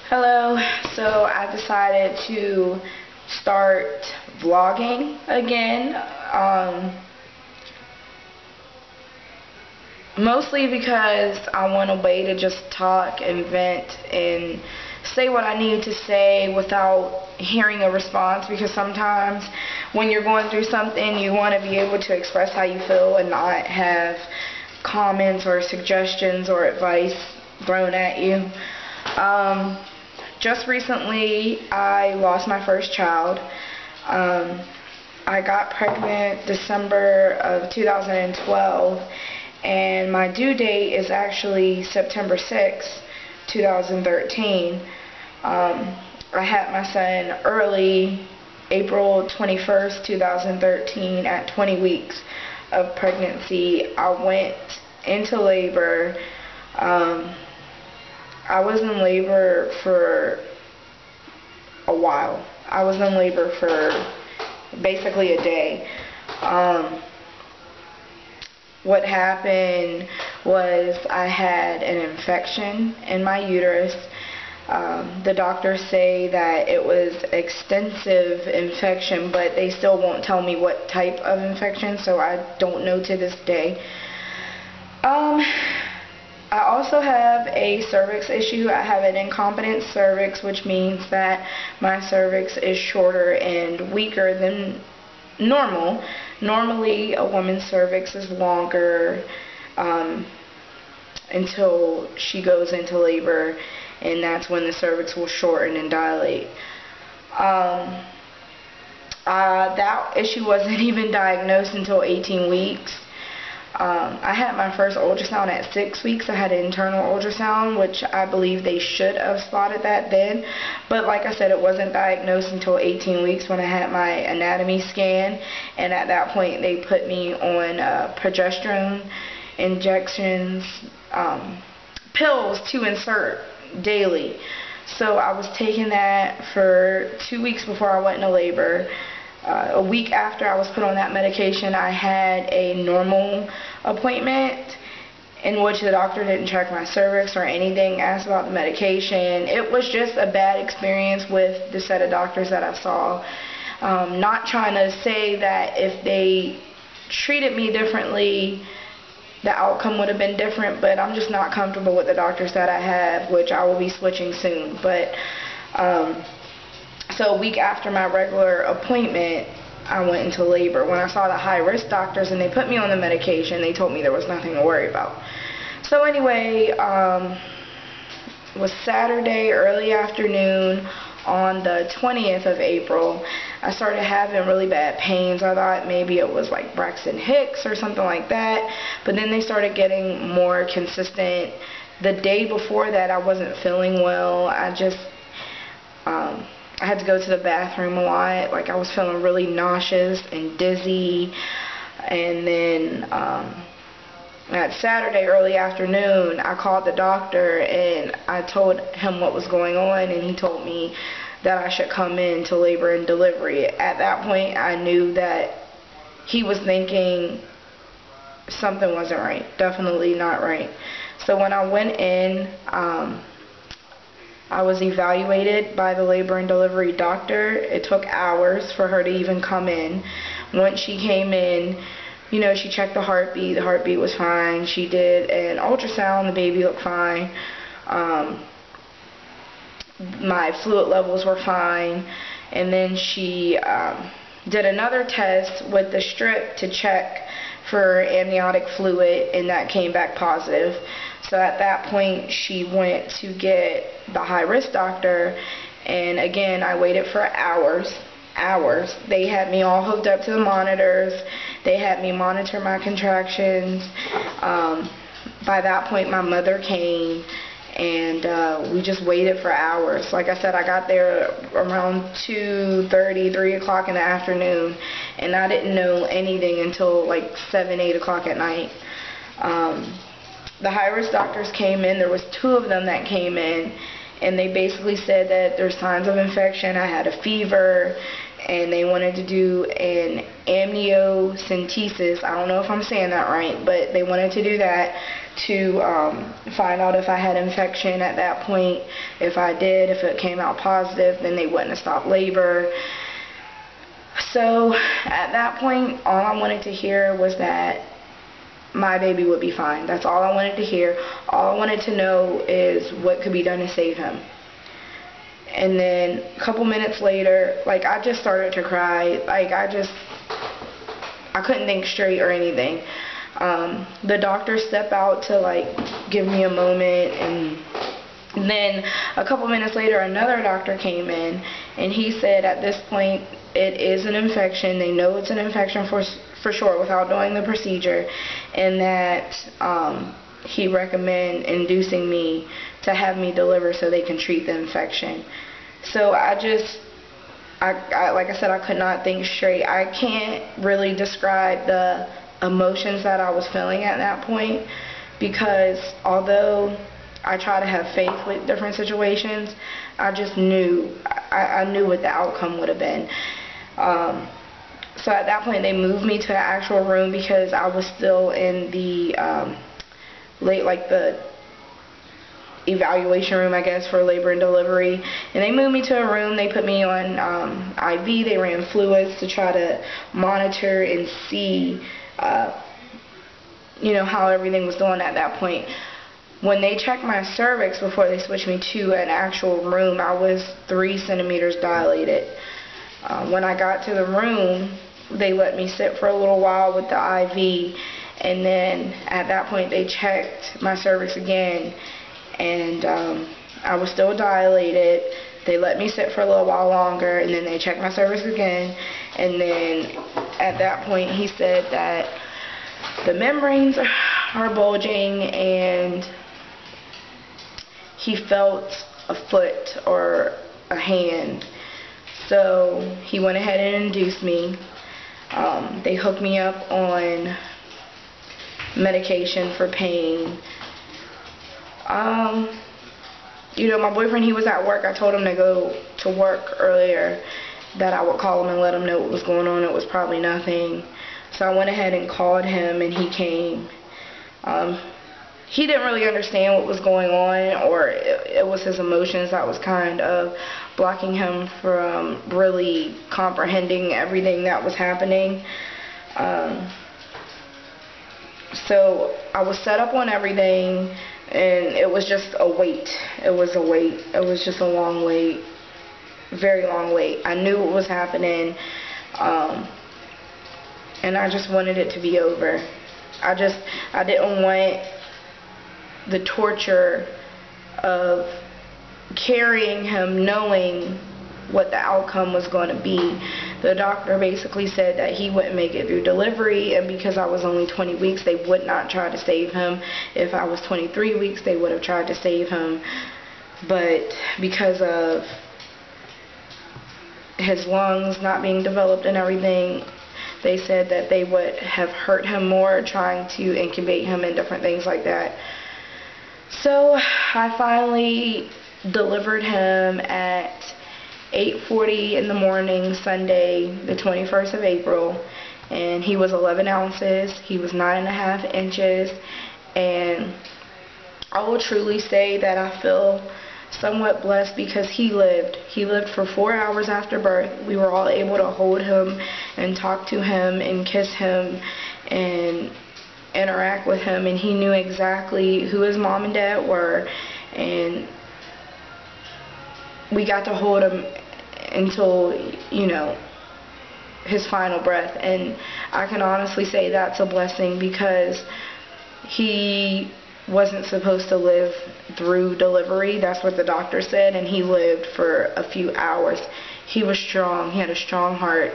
Hello, so I decided to start vlogging again, mostly because I want a way to just talk and vent and say what I need to say without hearing a response, because sometimes when you're going through something you want to be able to express how you feel and not have comments or suggestions or advice thrown at you. Just recently, I lost my first child. I got pregnant December of 2012, and my due date is actually September 6th, 2013. I had my son early, April 21st, 2013, at 20 weeks of pregnancy. I went into labor. I was in labor for a while. I was in labor for basically a day. What happened was I had an infection in my uterus. The doctors say that it was extensive infection, but they still won't tell me what type of infection, so I don't know to this day. I also have a cervix issue. I have an incompetent cervix, which means that my cervix is shorter and weaker than normal. Normally, a woman's cervix is longer until she goes into labor, and that's when the cervix will shorten and dilate. That issue wasn't even diagnosed until 18 weeks. I had my first ultrasound at 6 weeks. I had an internal ultrasound, which I believe they should have spotted that then. But like I said, it wasn't diagnosed until 18 weeks when I had my anatomy scan. And at that point, they put me on progesterone injections, pills to insert daily. So I was taking that for 2 weeks before I went into labor. A week after I was put on that medication, I had a normal appointment in which the doctor didn't check my cervix or anything, asked about the medication. It was just a bad experience with the set of doctors that I saw. Not trying to say that if they treated me differently, the outcome would have been different, but I'm just not comfortable with the doctors that I have, which I will be switching soon. But so a week after my regular appointment, I went into labor. When I saw the high-risk doctors and they put me on the medication, they told me there was nothing to worry about. So anyway, it was Saturday, early afternoon, on the 20th of April, I started having really bad pains. I thought maybe it was like Braxton Hicks or something like that, but then they started getting more consistent. The day before that, I wasn't feeling well. I had to go to the bathroom a lot. Like, I was feeling really nauseous and dizzy. And then that Saturday early afternoon, I called the doctor and I told him what was going on, and he told me that I should come in to labor and delivery. At that point, I knew that he was thinking something wasn't right. Definitely not right. So when I went in, I was evaluated by the labor and delivery doctor. It took hours for her to even come in. Once she came in, you know, she checked the heartbeat. The heartbeat was fine. She did an ultrasound. The baby looked fine. My fluid levels were fine. And then she did another test with the strip to check for amniotic fluid, and that came back positive. So at that point, she went to get the high-risk doctor, and again, I waited for hours. They had me all hooked up to the monitors. They had me monitor my contractions. By that point, my mother came, and we just waited for hours. Like I said, I got there around 2:30, 3 o'clock in the afternoon, and I didn't know anything until like 7, 8 o'clock at night. The high-risk doctors came in. There was 2 of them that came in, and they basically said that there's signs of infection. I had a fever, and they wanted to do an amniocentesis. I don't know if I'm saying that right, but they wanted to do that to find out if I had infection at that point. If I did, if it came out positive, then they wouldn't have stopped labor. So at that point, all I wanted to hear was that my baby would be fine. That's all I wanted to hear. All I wanted to know is what could be done to save him. And then a couple minutes later, like, I just started to cry. Like, I couldn't think straight or anything. The doctor stepped out to, like, give me a moment, and then a couple minutes later another doctor came in, and he said at this point it is an infection. They know it's an infection for sure without doing the procedure, and that he recommend inducing me to have me deliver so they can treat the infection. So I like I said, I could not think straight. I can't really describe the emotions that I was feeling at that point, because although I try to have faith with different situations, I just knew, I knew what the outcome would have been. So at that point they moved me to an actual room, because I was still in the the evaluation room, I guess, for labor and delivery. And they moved me to a room. They put me on IV. They ran fluids to try to monitor and see you know, how everything was going at that point. When they checked my cervix before they switched me to an actual room, I was 3 centimeters dilated. When I got to the room, they let me sit for a little while with the IV, and then at that point they checked my cervix again, and I was still dilated. They let me sit for a little while longer, and then they checked my cervix again, and then at that point he said that the membranes are bulging, and he felt a foot or a hand. So he went ahead and induced me. They hooked me up on medication for pain. You know, my boyfriend, he was at work. I told him to go to work earlier, that I would call him and let him know what was going on. It was probably nothing. So I went ahead and called him, and he came. He didn't really understand what was going on, or it was his emotions that was kind of blocking him from really comprehending everything that was happening. So I was set up on everything, and it was just a wait. It was a wait. It was just a long wait, very long wait. I knew what was happening, and I just wanted it to be over. I didn't want the torture of carrying him, knowing what the outcome was going to be. The doctor basically said that he wouldn't make it through delivery, and because I was only 20 weeks, they would not try to save him. If I was 23 weeks, they would have tried to save him. But because of his lungs not being developed and everything, they said that they would have hurt him more trying to incubate him and different things like that. So I finally delivered him at 8:40 in the morning, Sunday, the 21st of April, and he was 11 ounces. He was 9.5 inches, and I will truly say that I feel somewhat blessed, because he lived. He lived for 4 hours after birth. We were all able to hold him and talk to him and kiss him and interact with him, and he knew exactly who his mom and dad were, and we got to hold him until, you know, his final breath. And I can honestly say that's a blessing, because he wasn't supposed to live through delivery. That's what the doctor said, and he lived for a few hours. He was strong. He had a strong heart,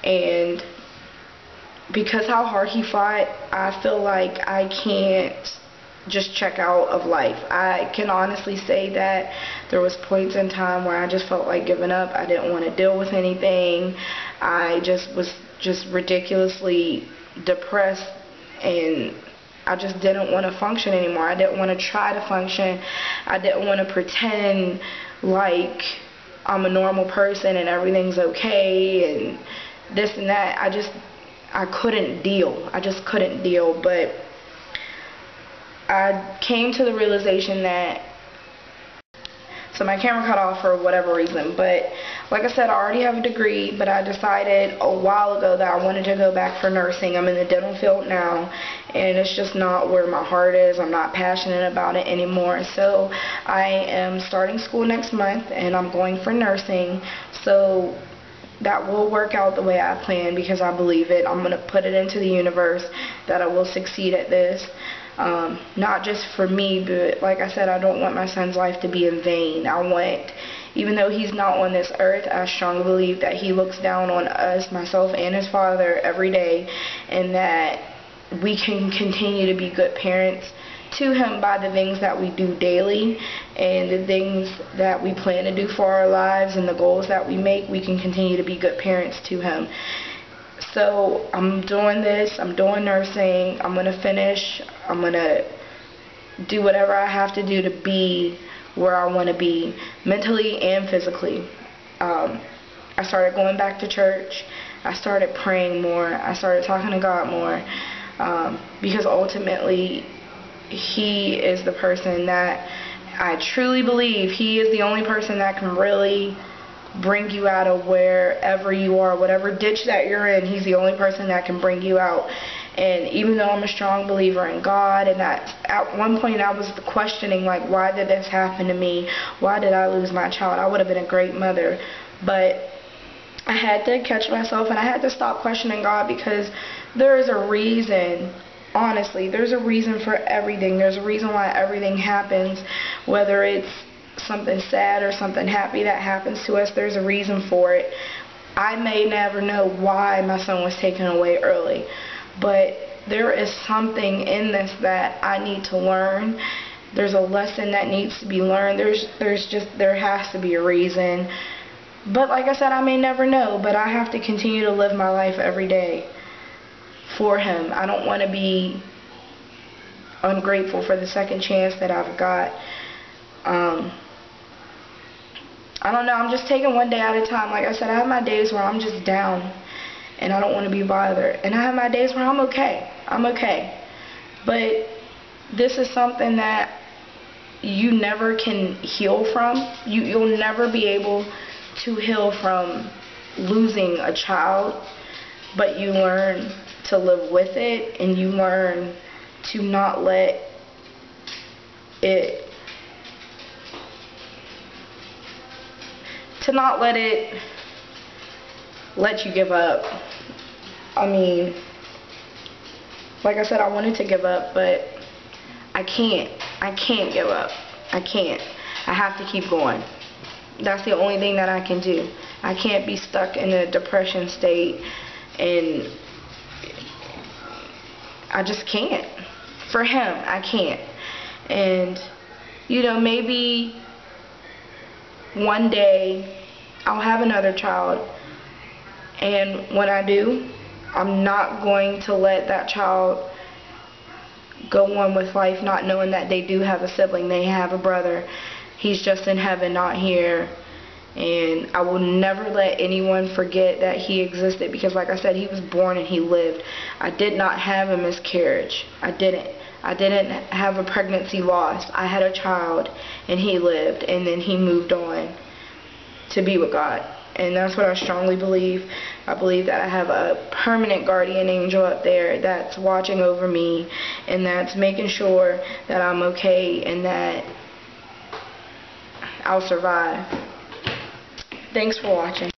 and because how hard he fought, I feel like I can't just check out of life. I can honestly say that there was points in time where I just felt like giving up. I didn't want to deal with anything. I just was ridiculously depressed, and I just didn't want to function anymore. I didn't want to try to function. I didn't want to pretend like I'm a normal person and everything's okay and this and that. I couldn't deal. I just couldn't deal. But I came to the realization that, so my camera cut off for whatever reason, but like I said, I already have a degree, but I decided a while ago that I wanted to go back for nursing. I'm in the dental field now, and it's just not where my heart is. I'm not passionate about it anymore. So I am starting school next month, and I'm going for nursing. So that will work out the way I planned, because I believe it. I'm going to put it into the universe that I will succeed at this. Not just for me, but like I said, I don't want my son's life to be in vain. I want, even though he's not on this earth, I strongly believe that he looks down on us, myself and his father, every day, and that we can continue to be good parents to him by the things that we do daily and the things that we plan to do for our lives and the goals that we make. We can continue to be good parents to him. So I'm doing this, I'm doing nursing, I'm going to finish, I'm going to do whatever I have to do to be where I want to be, mentally and physically. I started going back to church, I started praying more, I started talking to God more, because ultimately He is the person that I truly believe, He is the only person that can really bring you out of wherever you are, whatever ditch that you're in. He's the only person that can bring you out. And even though I'm a strong believer in God, and that at one point I was questioning, like, why did this happen to me? Why did I lose my child? I would have been a great mother. But I had to catch myself, and I had to stop questioning God, because there is a reason. Honestly, there's a reason for everything. There's a reason why everything happens, whether it's something sad or something happy that happens to us. There's a reason for it. I may never know why my son was taken away early, but there is something in this that I need to learn. There's a lesson that needs to be learned. There has to be a reason. But like I said, I may never know, but I have to continue to live my life every day for him. I don't want to be ungrateful for the second chance that I've got. I don't know, I'm just taking one day at a time. Like I said, I have my days where I'm just down and I don't want to be bothered. And I have my days where I'm okay. I'm okay. But this is something that you never can heal from. You'll never be able to heal from losing a child, but you learn to live with it, and you learn to not let it let you give up. I mean, like I said, I wanted to give up, but I can't give up. I can't. I have to keep going. That's the only thing that I can do. I can't be stuck in a depression state, and I just can't. For him, I can't. And, you know, maybe one day I'll have another child, and when I do, I'm not going to let that child go on with life not knowing that they do have a sibling, they have a brother. He's just in heaven, not here. And I will never let anyone forget that he existed, because like I said, he was born and he lived. I did not have a miscarriage. I didn't have a pregnancy loss. I had a child and he lived, and then he moved on to be with God. And that's what I strongly believe. I believe that I have a permanent guardian angel up there that's watching over me and that's making sure that I'm okay and that I'll survive. Thanks for watching.